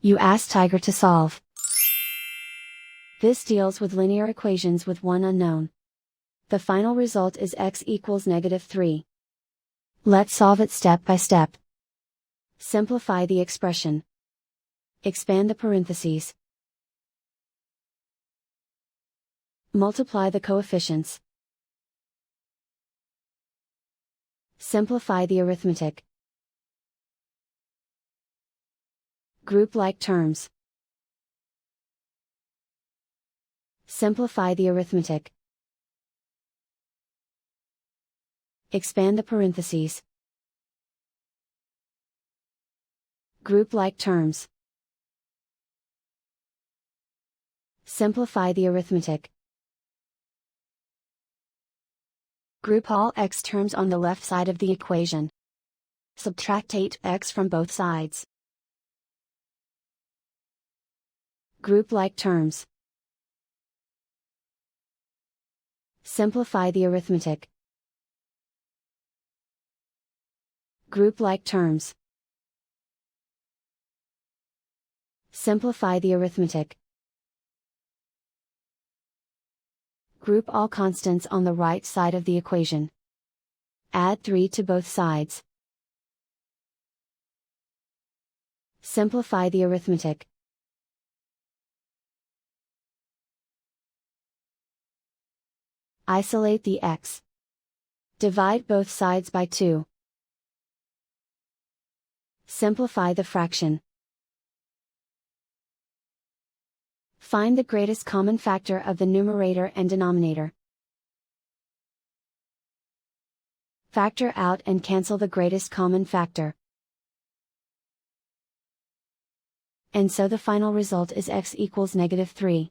You ask Tiger to solve. This deals with linear equations with one unknown. The final result is x equals -3. Let's solve it step by step. Simplify the expression. Expand the parentheses. Multiply the coefficients. Simplify the arithmetic. Group like terms. Simplify the arithmetic. Expand the parentheses. Group like terms. Simplify the arithmetic. Group all x terms on the left side of the equation. Subtract 8x from both sides. Group like terms. Simplify the arithmetic. Group like terms. Simplify the arithmetic. Group all constants on the right side of the equation. Add 3 to both sides. Simplify the arithmetic. Isolate the x. Divide both sides by 2. Simplify the fraction. Find the greatest common factor of the numerator and denominator. Factor out and cancel the greatest common factor. And so the final result is x equals -3.